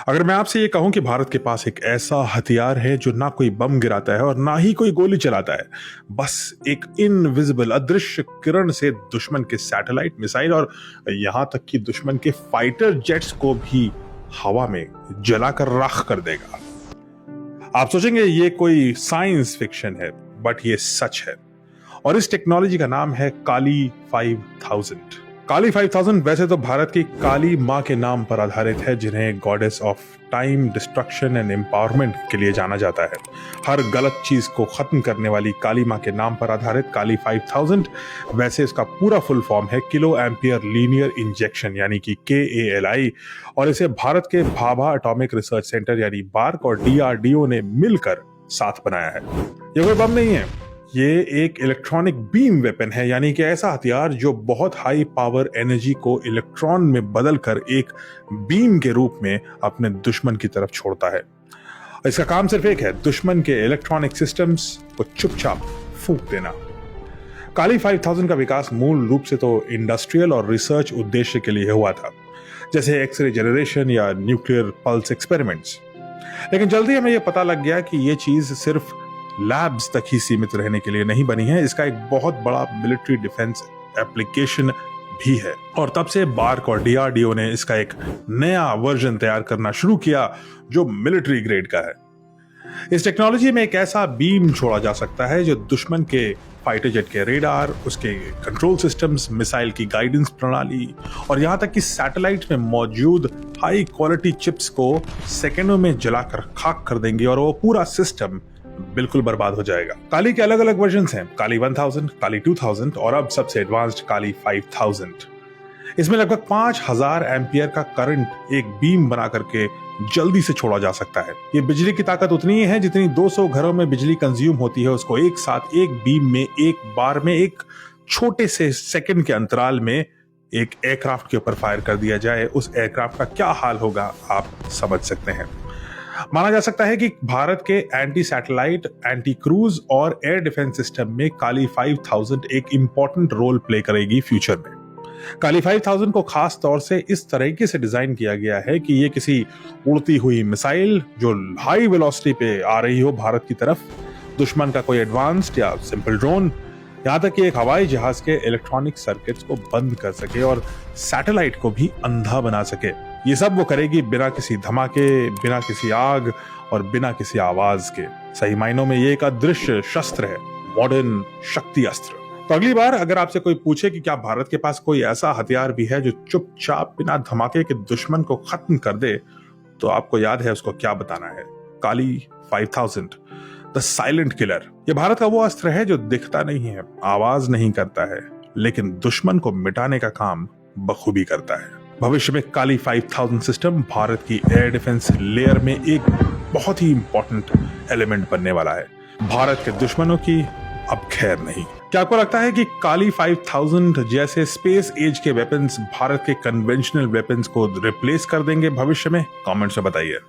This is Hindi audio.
अगर मैं आपसे ये कहूं कि भारत के पास एक ऐसा हथियार है जो ना कोई बम गिराता है और ना ही कोई गोली चलाता है, बस एक इनविजिबल अदृश्य किरण से दुश्मन के सैटेलाइट मिसाइल और यहां तक कि दुश्मन के फाइटर जेट्स को भी हवा में जलाकर राख कर देगा। आप सोचेंगे ये कोई साइंस फिक्शन है, बट ये सच है। और इस टेक्नोलॉजी का नाम है काली 5000। काली 5000 वैसे तो भारत की काली मां के नाम पर आधारित है, जिन्हें goddess of time, destruction and empowerment के लिए जाना जाता है। हर गलत चीज को खत्म करने वाली काली मां के नाम पर आधारित काली 5000 वैसे इसका पूरा फुल फॉर्म है किलो एम्पियर लीनियर इंजेक्शन यानी कि KALI, और इसे भारत के भाभा एटॉमिक रिसर्च सेंटर यानी बार्क और DRDO ने मिलकर साथ बनाया है। ये कोई बम नहीं है, ये एक इलेक्ट्रॉनिक बीम वेपन है, यानी कि ऐसा हथियार जो बहुत हाई पावर एनर्जी को इलेक्ट्रॉन में बदलकर एक बीम के रूप में अपने दुश्मन की तरफ छोड़ता है। इसका काम सिर्फ एक है, दुश्मन के इलेक्ट्रॉनिक सिस्टम्स को चुपचाप फूंक देना। काली 5000 का विकास मूल रूप से तो इंडस्ट्रियल और रिसर्च उद्देश्य के लिए हुआ था, जैसे एक्सरे जनरेशन या न्यूक्लियर पल्स एक्सपेरिमेंट्स। लेकिन जल्दी हमें यह पता लग गया कि यह चीज सिर्फ लैब्स तक ही सीमित रहने के लिए नहीं बनी है, इसका एक बहुत बड़ा मिलिट्री डिफेंस एप्लीकेशन भी है। और तब से बार्क और DRDO ने इसका एक नया वर्जन तैयार करना शुरू किया जो मिलिट्री ग्रेड का है। इस टेक्नोलॉजी में एक ऐसा बीम छोड़ा जा सकता है जो दुश्मन के फाइटर जेट के रेडार, उसके कंट्रोल सिस्टम्स, मिसाइल की गाइडेंस प्रणाली और यहां तक कि सैटेलाइट में मौजूद हाई क्वालिटी चिप्स को सेकेंडों में जलाकर खाक कर देंगे और वो पूरा सिस्टम बिल्कुल बर्बाद हो जाएगा। काली के अलग अलग वर्जन्स हैं, काली 1000, काली 2000 और अब सबसे एडवांस्ड काली 5000। इसमें लगभग 5000 एम्पियर का करंट एक बीम बना करके जल्दी से छोड़ा जा सकता है। ये बिजली की ताकत उतनी ही है जितनी 200 घरों में बिजली कंज्यूम होती है, उसको एक साथ एक बीम में एक बार में एक छोटे से सेकंड के अंतराल में एक एयरक्राफ्ट के ऊपर फायर कर दिया जाए। उस एयरक्राफ्ट का क्या हाल होगा आप समझ सकते हैं। माना जा सकता है कि भारत के एंटी सैटेलाइट, एंटी क्रूज और एयर डिफेंस सिस्टम में काली 5000 एक इंपॉर्टेंट रोल प्ले करेगी फ्यूचर में। काली 5000 को खास तौर से इस तरीके से डिजाइन किया गया है कि ये किसी उड़ती हुई मिसाइल जो हाई वेलोसिटी पे आ रही हो भारत की तरफ, दुश्मन का कोई एडवांस्ड या सिंपल ड्रोन, यहां तक कि एक हवाई जहाज के इलेक्ट्रॉनिक सर्किट्स को बंद कर सके और सैटेलाइट को भी अंधा बना सके। ये सब वो करेगी बिना किसी धमाके, बिना किसी आग और बिना किसी आवाज के। सही मायनों में ये एक अदृश्य शस्त्र है, मॉडर्न शक्ति अस्त्र। तो अगली बार अगर आपसे कोई पूछे कि क्या भारत के पास कोई ऐसा हथियार भी है जो चुपचाप बिना धमाके के दुश्मन को खत्म कर दे, तो आपको याद है उसको क्या बताना है। काली 5000, द साइलेंट किलर। ये भारत का वो अस्त्र है जो दिखता नहीं है, आवाज नहीं करता है, लेकिन दुश्मन को मिटाने का काम बखूबी करता है। भविष्य में काली 5000 सिस्टम भारत की एयर डिफेंस लेयर में एक बहुत ही इंपॉर्टेंट एलिमेंट बनने वाला है। भारत के दुश्मनों की अब खैर नहीं। क्या आपको लगता है कि काली 5000 जैसे स्पेस एज के वेपन्स भारत के कन्वेंशनल वेपन्स को रिप्लेस कर देंगे भविष्य में? कमेंट्स में बताइए।